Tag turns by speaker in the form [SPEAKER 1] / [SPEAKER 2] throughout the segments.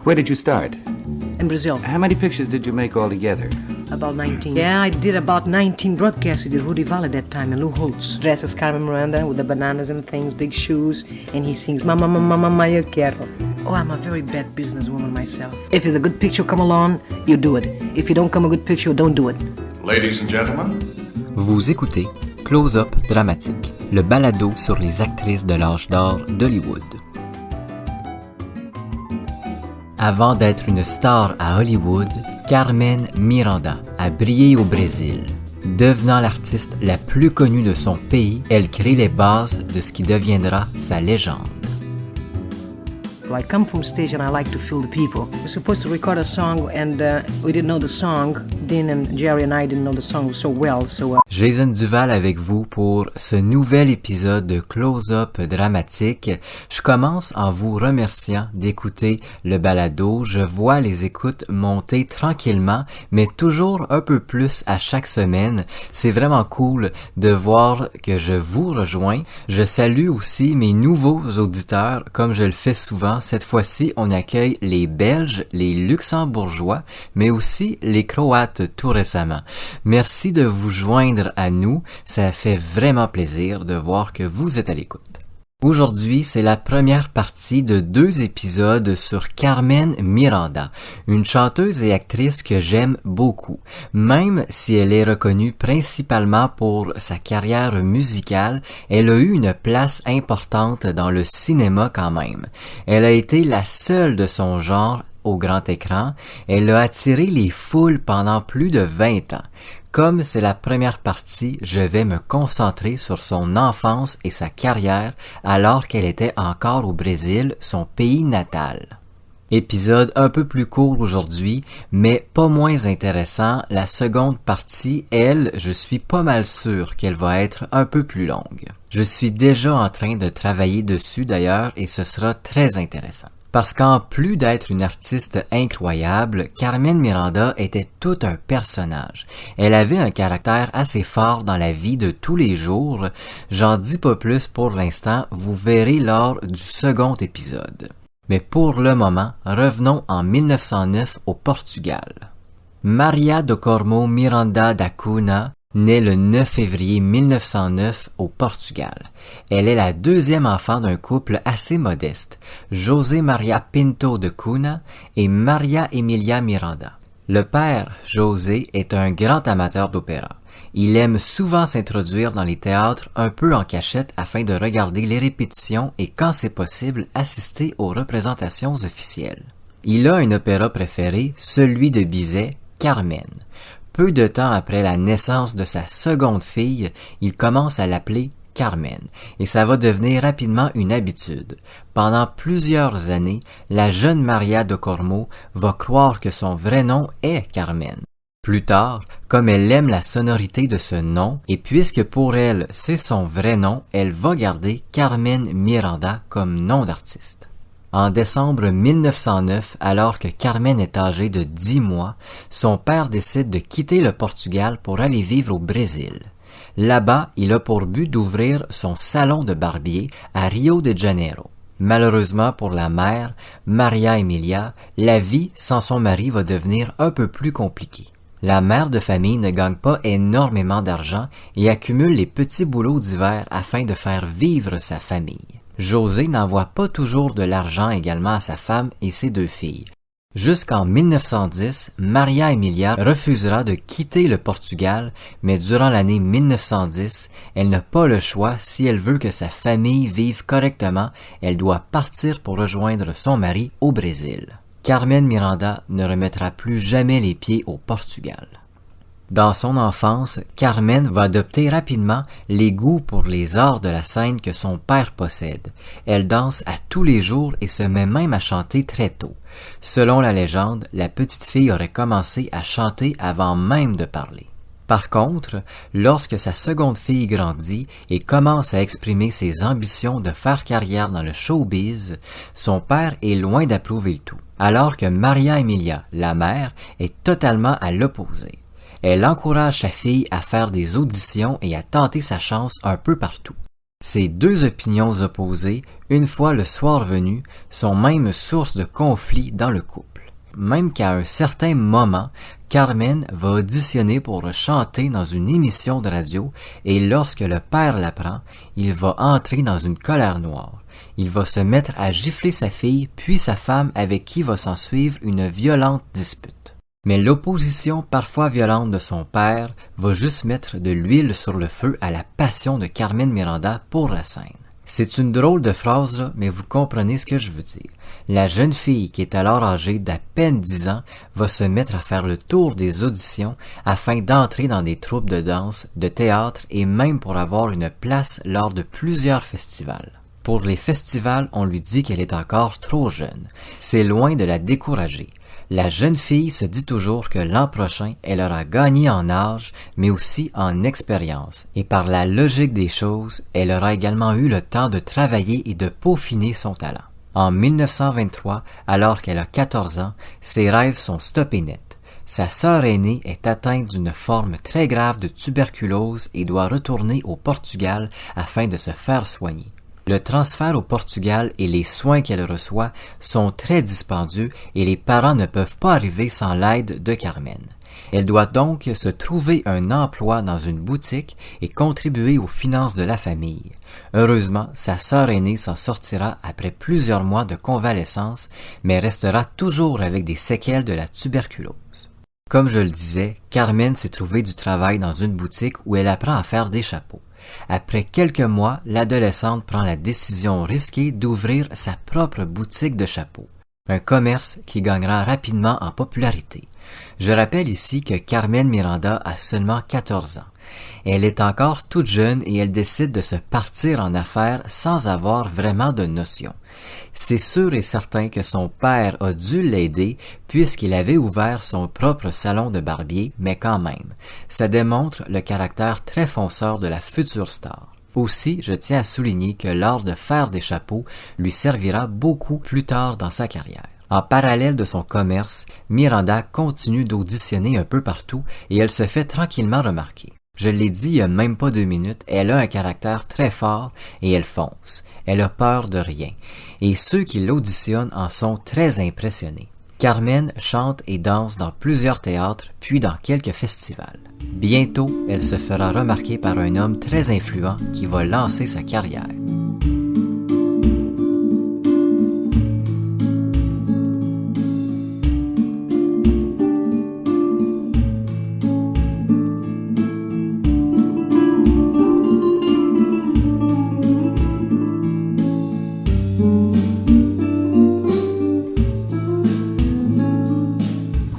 [SPEAKER 1] Where did you start?
[SPEAKER 2] In Brazil.
[SPEAKER 1] How many pictures did you make altogether?
[SPEAKER 2] About 19. Yeah, I did about 19 broadcasts. We did Rudy Valley that time and Lou Holtz. Dressed as Carmen Miranda with the bananas and things, big shoes, and he sings Mama, Mama, Mama, yo quiero. Oh, I'm a very bad businesswoman myself. If it's a good picture come along, you do it. If you don't come a good picture, don't do it.
[SPEAKER 3] Ladies and gentlemen.
[SPEAKER 4] Vous écoutez Close-Up Dramatique, le balado sur les actrices de l'âge d'or d'Hollywood. Avant d'être une star à Hollywood, Carmen Miranda a brillé au Brésil. Devenant l'artiste la plus connue de son pays, elle crée les bases de ce qui deviendra sa légende.
[SPEAKER 2] I come from stage and I like to feel the people. We're supposed to record a song and we didn't know the song. Dean and Jerry and I didn't know the song so well.
[SPEAKER 4] Jason Duval avec vous pour ce nouvel épisode de Close-Up Dramatique. Je commence en vous remerciant d'écouter le balado. Je vois les écoutes monter tranquillement, mais toujours un peu plus à chaque semaine. C'est vraiment cool de voir que je vous rejoins. Je salue aussi mes nouveaux auditeurs, comme je le fais souvent. Cette fois-ci, on accueille les Belges, les Luxembourgeois, mais aussi les Croates tout récemment. Merci de vous joindre à nous. Ça fait vraiment plaisir de voir que vous êtes à l'écoute. Aujourd'hui, c'est la première partie de 2 épisodes sur Carmen Miranda, une chanteuse et actrice que j'aime beaucoup. Même si elle est reconnue principalement pour sa carrière musicale, elle a eu une place importante dans le cinéma quand même. Elle a été la seule de son genre au grand écran. Elle a attiré les foules pendant plus de 20 ans. Comme c'est la première partie, je vais me concentrer sur son enfance et sa carrière alors qu'elle était encore au Brésil, son pays natal. Épisode un peu plus court aujourd'hui, mais pas moins intéressant. La seconde partie, elle, je suis pas mal sûr qu'elle va être un peu plus longue. Je suis déjà en train de travailler dessus d'ailleurs et ce sera très intéressant. Parce qu'en plus d'être une artiste incroyable, Carmen Miranda était tout un personnage. Elle avait un caractère assez fort dans la vie de tous les jours. J'en dis pas plus pour l'instant, vous verrez lors du second épisode. Mais pour le moment, revenons en 1909 au Portugal. Maria do Cormo Miranda da Cunha naît le 9 février 1909 au Portugal. Elle est la deuxième enfant d'un couple assez modeste, José Maria Pinto de Cunha et Maria Emilia Miranda. Le père, José, est un grand amateur d'opéra. Il aime souvent s'introduire dans les théâtres un peu en cachette afin de regarder les répétitions et quand c'est possible, assister aux représentations officielles. Il a un opéra préféré, celui de Bizet, Carmen. Peu de temps après la naissance de sa seconde fille, il commence à l'appeler Carmen, et ça va devenir rapidement une habitude. Pendant plusieurs années, la jeune Maria do Cormo va croire que son vrai nom est Carmen. Plus tard, comme elle aime la sonorité de ce nom, et puisque pour elle c'est son vrai nom, elle va garder Carmen Miranda comme nom d'artiste. En décembre 1909, alors que Carmen est âgée de 10 mois, son père décide de quitter le Portugal pour aller vivre au Brésil. Là-bas, il a pour but d'ouvrir son salon de barbier à Rio de Janeiro. Malheureusement pour la mère, Maria Emilia, la vie sans son mari va devenir un peu plus compliquée. La mère de famille ne gagne pas énormément d'argent et accumule les petits boulots d'hiver afin de faire vivre sa famille. José n'envoie pas toujours de l'argent également à sa femme et ses 2 filles. Jusqu'en 1910, Maria Emilia refusera de quitter le Portugal, mais durant l'année 1910, elle n'a pas le choix. Si elle veut que sa famille vive correctement, elle doit partir pour rejoindre son mari au Brésil. Carmen Miranda ne remettra plus jamais les pieds au Portugal. Dans son enfance, Carmen va adopter rapidement les goûts pour les arts de la scène que son père possède. Elle danse à tous les jours et se met même à chanter très tôt. Selon la légende, la petite fille aurait commencé à chanter avant même de parler. Par contre, lorsque sa seconde fille grandit et commence à exprimer ses ambitions de faire carrière dans le showbiz, son père est loin d'approuver le tout. Alors que Maria Emilia, la mère, est totalement à l'opposé. Elle encourage sa fille à faire des auditions et à tenter sa chance un peu partout. Ces deux opinions opposées, une fois le soir venu, sont même source de conflits dans le couple. Même qu'à un certain moment, Carmen va auditionner pour chanter dans une émission de radio et lorsque le père l'apprend, il va entrer dans une colère noire. Il va se mettre à gifler sa fille puis sa femme avec qui va s'ensuivre une violente dispute. Mais l'opposition parfois violente de son père va juste mettre de l'huile sur le feu à la passion de Carmen Miranda pour la scène. C'est une drôle de phrase là, mais vous comprenez ce que je veux dire. La jeune fille qui est alors âgée d'à peine 10 ans va se mettre à faire le tour des auditions afin d'entrer dans des troupes de danse, de théâtre et même pour avoir une place lors de plusieurs festivals. Pour les festivals, on lui dit qu'elle est encore trop jeune. C'est loin de la décourager. La jeune fille se dit toujours que l'an prochain, elle aura gagné en âge, mais aussi en expérience. Et par la logique des choses, elle aura également eu le temps de travailler et de peaufiner son talent. En 1923, alors qu'elle a 14 ans, ses rêves sont stoppés net. Sa sœur aînée est atteinte d'une forme très grave de tuberculose et doit retourner au Portugal afin de se faire soigner. Le transfert au Portugal et les soins qu'elle reçoit sont très dispendieux et les parents ne peuvent pas arriver sans l'aide de Carmen. Elle doit donc se trouver un emploi dans une boutique et contribuer aux finances de la famille. Heureusement, sa sœur aînée s'en sortira après plusieurs mois de convalescence, mais restera toujours avec des séquelles de la tuberculose. Comme je le disais, Carmen s'est trouvée du travail dans une boutique où elle apprend à faire des chapeaux. Après quelques mois, l'adolescente prend la décision risquée d'ouvrir sa propre boutique de chapeaux, un commerce qui gagnera rapidement en popularité. Je rappelle ici que Carmen Miranda a seulement 14 ans. Elle est encore toute jeune et elle décide de se partir en affaires sans avoir vraiment de notion. C'est sûr et certain que son père a dû l'aider puisqu'il avait ouvert son propre salon de barbier, mais quand même, ça démontre le caractère très fonceur de la future star. Aussi, je tiens à souligner que l'art de faire des chapeaux lui servira beaucoup plus tard dans sa carrière. En parallèle de son commerce, Miranda continue d'auditionner un peu partout et elle se fait tranquillement remarquer. Je l'ai dit il y a même pas 2 minutes, elle a un caractère très fort et elle fonce. Elle a peur de rien. Et ceux qui l'auditionnent en sont très impressionnés. Carmen chante et danse dans plusieurs théâtres puis dans quelques festivals. Bientôt, elle se fera remarquer par un homme très influent qui va lancer sa carrière.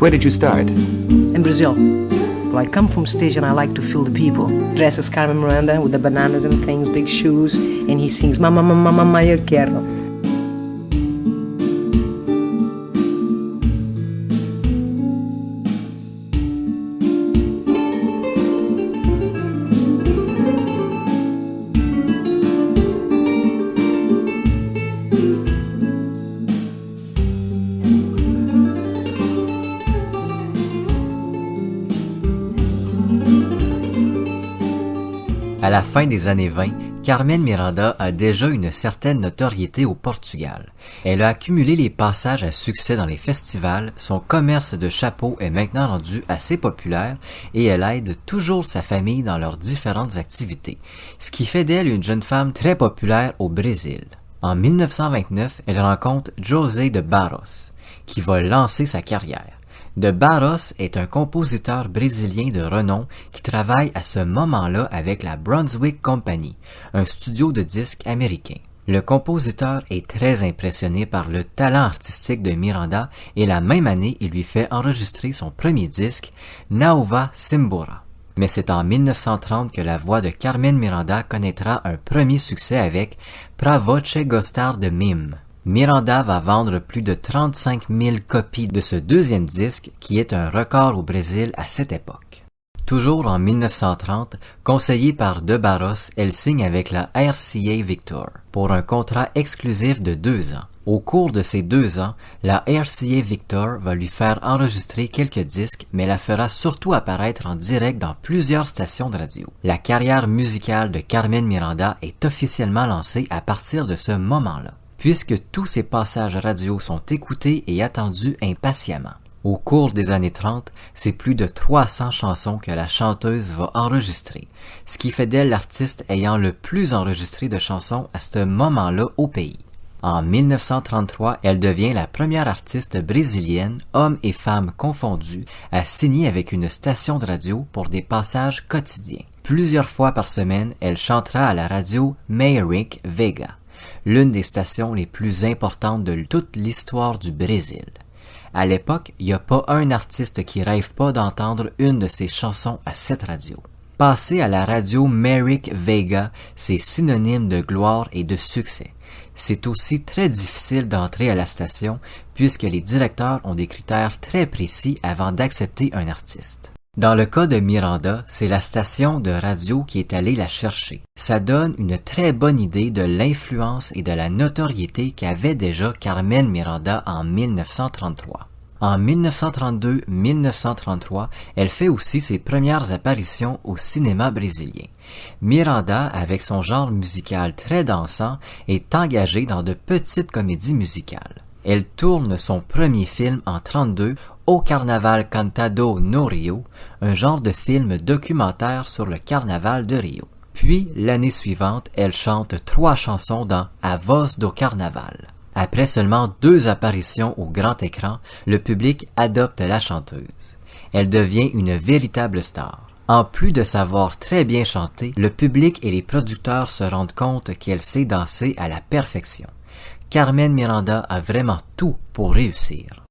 [SPEAKER 1] Where did you start?
[SPEAKER 2] In Brazil. Well, I come from stage and I like to feel the people. Dress as Carmen Miranda with the bananas and things, big shoes, and he sings Mama, Mama, Mama, eu quero.
[SPEAKER 4] À la fin des années 20, Carmen Miranda a déjà une certaine notoriété au Portugal. Elle a accumulé les passages à succès dans les festivals, son commerce de chapeaux est maintenant rendu assez populaire et elle aide toujours sa famille dans leurs différentes activités, ce qui fait d'elle une jeune femme très populaire au Brésil. En 1929, elle rencontre José de Barros, qui va lancer sa carrière. De Barros est un compositeur brésilien de renom qui travaille à ce moment-là avec la Brunswick Company, un studio de disques américain. Le compositeur est très impressionné par le talent artistique de Miranda et la même année, il lui fait enregistrer son premier disque, Nauva Simbora. Mais c'est en 1930 que la voix de Carmen Miranda connaîtra un premier succès avec Pra Voce Gostar de Mim. Miranda va vendre plus de 35 000 copies de ce deuxième disque qui est un record au Brésil à cette époque. Toujours en 1930, conseillée par De Barros, elle signe avec la RCA Victor pour un contrat exclusif de 2 ans. Au cours de ces 2 ans, la RCA Victor va lui faire enregistrer quelques disques, mais la fera surtout apparaître en direct dans plusieurs stations de radio. La carrière musicale de Carmen Miranda est officiellement lancée à partir de ce moment-là, puisque tous ses passages radio sont écoutés et attendus impatiemment. Au cours des années 30, c'est plus de 300 chansons que la chanteuse va enregistrer, ce qui fait d'elle l'artiste ayant le plus enregistré de chansons à ce moment-là au pays. En 1933, elle devient la première artiste brésilienne, hommes et femmes confondus, à signer avec une station de radio pour des passages quotidiens. Plusieurs fois par semaine, elle chantera à la radio Maverick Vega, l'une des stations les plus importantes de toute l'histoire du Brésil. À l'époque, il n'y a pas un artiste qui rêve pas d'entendre une de ses chansons à cette radio. Passer à la radio Maverick Vega, c'est synonyme de gloire et de succès. C'est aussi très difficile d'entrer à la station puisque les directeurs ont des critères très précis avant d'accepter un artiste. Dans le cas de Miranda, c'est la station de radio qui est allée la chercher. Ça donne une très bonne idée de l'influence et de la notoriété qu'avait déjà Carmen Miranda en 1933. En 1932-1933, elle fait aussi ses premières apparitions au cinéma brésilien. Miranda, avec son genre musical très dansant, est engagée dans de petites comédies musicales. Elle tourne son premier film en 1932, Au Carnaval Cantado no Rio, un genre de film documentaire sur le carnaval de Rio. Puis, l'année suivante, elle chante 3 chansons dans A Voz do Carnaval. Après seulement 2 apparitions au grand écran, le public adopte la chanteuse. Elle devient une véritable star. En plus de savoir très bien chanter, le public et les producteurs se rendent compte qu'elle sait danser à la perfection. Carmen Miranda a vraiment tout pour réussir.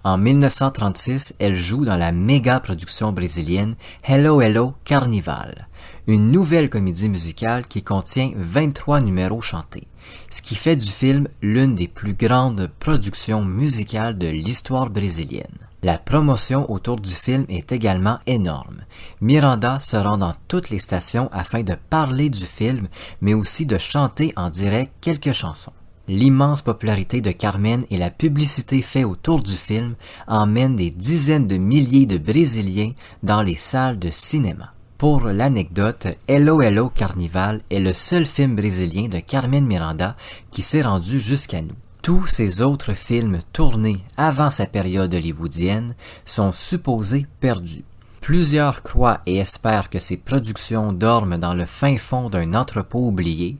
[SPEAKER 4] En 1936, elle joue dans la méga production brésilienne Hello Hello Carnival, une nouvelle comédie musicale qui contient 23 numéros chantés, ce qui fait du film l'une des plus grandes productions musicales de l'histoire brésilienne. La promotion autour du film est également énorme. Miranda se rend dans toutes les stations afin de parler du film, mais aussi de chanter en direct quelques chansons. L'immense popularité de Carmen et la publicité faite autour du film emmènent des dizaines de milliers de Brésiliens dans les salles de cinéma. Pour l'anecdote, Hello Hello Carnival est le seul film brésilien de Carmen Miranda qui s'est rendu jusqu'à nous. Tous ces autres films tournés avant sa période hollywoodienne sont supposés perdus. Plusieurs croient et espèrent que ces productions dorment dans le fin fond d'un entrepôt oublié.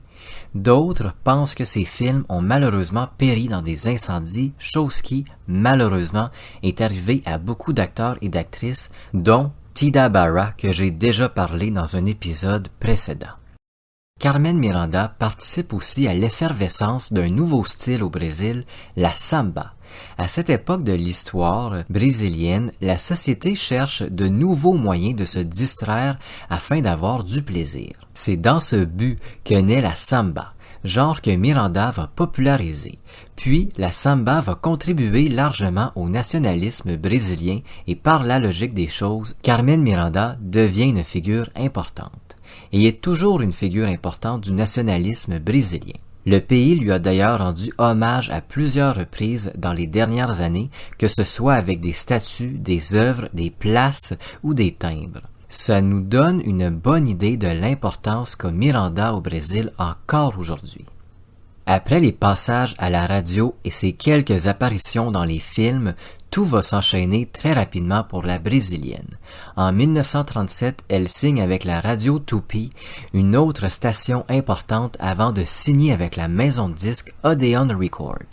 [SPEAKER 4] D'autres pensent que ces films ont malheureusement péri dans des incendies, chose qui, malheureusement, est arrivée à beaucoup d'acteurs et d'actrices, dont Tida Barra, que j'ai déjà parlé dans un épisode précédent. Carmen Miranda participe aussi à l'effervescence d'un nouveau style au Brésil, la samba. À cette époque de l'histoire brésilienne, la société cherche de nouveaux moyens de se distraire afin d'avoir du plaisir. C'est dans ce but que naît la samba, genre que Miranda va populariser. Puis, la samba va contribuer largement au nationalisme brésilien et par la logique des choses, Carmen Miranda devient une figure importante. Et est toujours une figure importante du nationalisme brésilien. Le pays lui a d'ailleurs rendu hommage à plusieurs reprises dans les dernières années, que ce soit avec des statues, des œuvres, des places ou des timbres. Ça nous donne une bonne idée de l'importance qu'a Miranda au Brésil encore aujourd'hui. Après les passages à la radio et ses quelques apparitions dans les films, tout va s'enchaîner très rapidement pour la brésilienne. En 1937, elle signe avec la radio Tupi, une autre station importante avant de signer avec la maison de disques Odeon Record.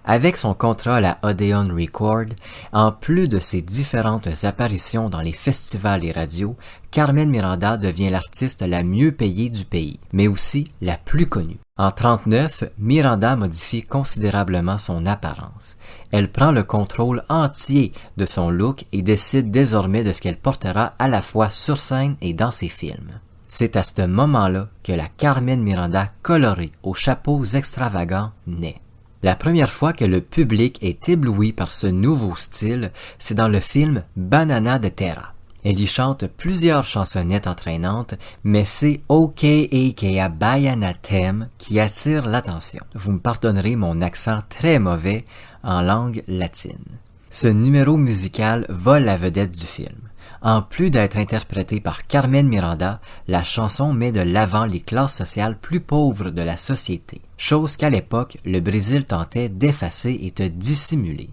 [SPEAKER 4] Avec son contrat à la Odeon Record, en plus de ses différentes apparitions dans les festivals et radios, Carmen Miranda devient l'artiste la mieux payée du pays, mais aussi la plus connue. En 1939, Miranda modifie considérablement son apparence. Elle prend le contrôle entier de son look et décide désormais de ce qu'elle portera à la fois sur scène et dans ses films. C'est à ce moment-là que la Carmen Miranda colorée aux chapeaux extravagants naît. La première fois que le public est ébloui par ce nouveau style, c'est dans le film Banana de Terra. Elle y chante plusieurs chansonnettes entraînantes, mais c'est O.K.A.K.A. Bayanatem qui attire l'attention. Vous me pardonnerez mon accent très mauvais en langue latine. Ce numéro musical vole la vedette du film. En plus d'être interprétée par Carmen Miranda, la chanson met de l'avant les classes sociales plus pauvres de la société, chose qu'à l'époque, le Brésil tentait d'effacer et de dissimuler.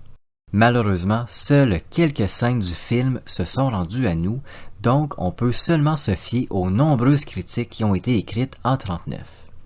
[SPEAKER 4] Malheureusement, seules quelques scènes du film se sont rendues à nous, donc on peut seulement se fier aux nombreuses critiques qui ont été écrites en 1939.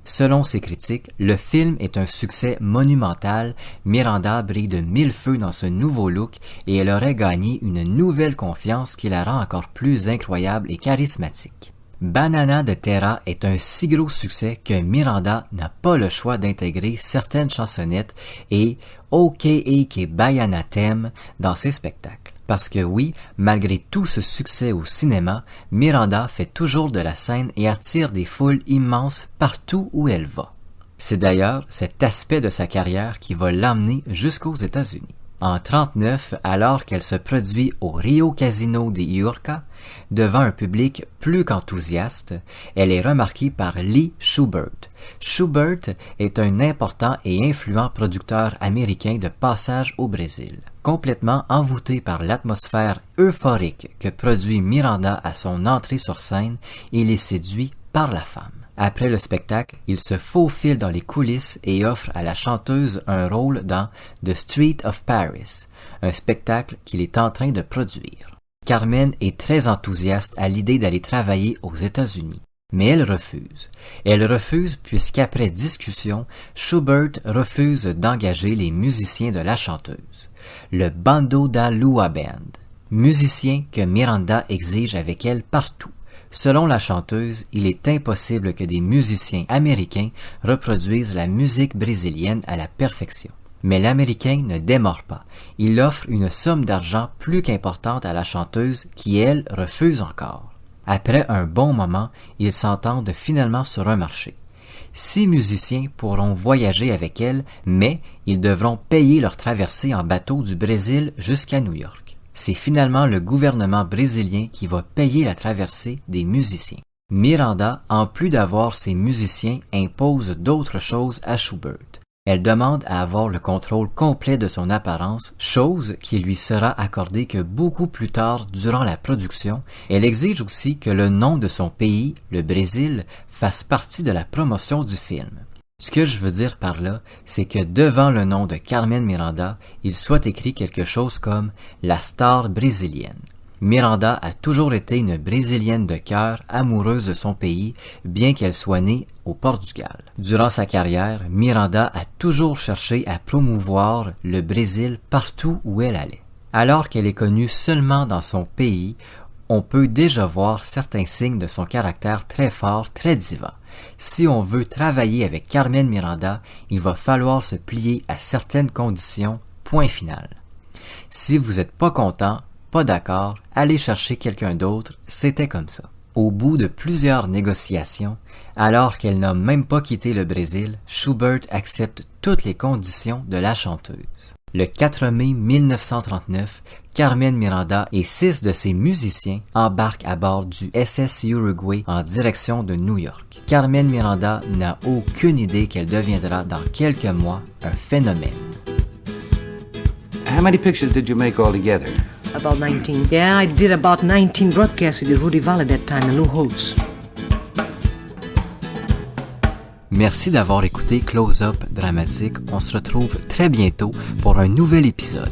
[SPEAKER 4] Selon ces critiques, le film est un succès monumental, Miranda brille de mille feux dans ce nouveau look et elle aurait gagné une nouvelle confiance qui la rend encore plus incroyable et charismatique. Banana de Terra est un si gros succès que Miranda n'a pas le choix d'intégrer certaines chansonnettes et O.K.A.K. Bayanatem dans ses spectacles. Parce que oui, malgré tout ce succès au cinéma, Miranda fait toujours de la scène et attire des foules immenses partout où elle va. C'est d'ailleurs cet aspect de sa carrière qui va l'emmener jusqu'aux États-Unis. En 1939, alors qu'elle se produit au Rio Casino de Iorca, devant un public plus qu'enthousiaste, elle est remarquée par Lee Shubert. Shubert est un important et influent producteur américain de passage au Brésil. Complètement envoûté par l'atmosphère euphorique que produit Miranda à son entrée sur scène, il est séduit par la femme. Après le spectacle, il se faufile dans les coulisses et offre à la chanteuse un rôle dans The Street of Paris, un spectacle qu'il est en train de produire. Carmen est très enthousiaste à l'idée d'aller travailler aux États-Unis, mais elle refuse. Elle refuse puisqu'après discussion, Shubert refuse d'engager les musiciens de la chanteuse, le Bando da Lua Band, musiciens que Miranda exige avec elle partout. Selon la chanteuse, il est impossible que des musiciens américains reproduisent la musique brésilienne à la perfection. Mais l'Américain ne démord pas. Il offre une somme d'argent plus qu'importante à la chanteuse qui, elle, refuse encore. Après un bon moment, ils s'entendent finalement sur un marché. 6 musiciens pourront voyager avec elle, mais ils devront payer leur traversée en bateau du Brésil jusqu'à New York. C'est finalement le gouvernement brésilien qui va payer la traversée des musiciens. Miranda, en plus d'avoir ses musiciens, impose d'autres choses à Shubert. Elle demande à avoir le contrôle complet de son apparence, chose qui lui sera accordée que beaucoup plus tard durant la production. Elle exige aussi que le nom de son pays, le Brésil, fasse partie de la promotion du film. Ce que je veux dire par là, c'est que devant le nom de Carmen Miranda, il soit écrit quelque chose comme « la star brésilienne ». Miranda a toujours été une Brésilienne de cœur, amoureuse de son pays, bien qu'elle soit née au Portugal. Durant sa carrière, Miranda a toujours cherché à promouvoir le Brésil partout où elle allait. Alors qu'elle est connue seulement dans son pays, on peut déjà voir certains signes de son caractère très fort, très diva. Si on veut travailler avec Carmen Miranda, il va falloir se plier à certaines conditions, point final. Si vous n'êtes pas content, pas d'accord, allez chercher quelqu'un d'autre, c'était comme ça. Au bout de plusieurs négociations, alors qu'elle n'a même pas quitté le Brésil, Shubert accepte toutes les conditions de la chanteuse. Le 4 mai 1939, Carmen Miranda et 6 de ses musiciens embarquent à bord du SS Uruguay en direction de New York. Carmen Miranda n'a aucune idée qu'elle deviendra dans quelques mois un phénomène.
[SPEAKER 1] How many pictures did you make altogether?
[SPEAKER 2] About 19. Yeah, I did about 19 broadcasts with Rudy Valley that time and Lou Holtz.
[SPEAKER 4] Merci d'avoir écouté Close Up Dramatique. On se retrouve très bientôt pour un nouvel épisode.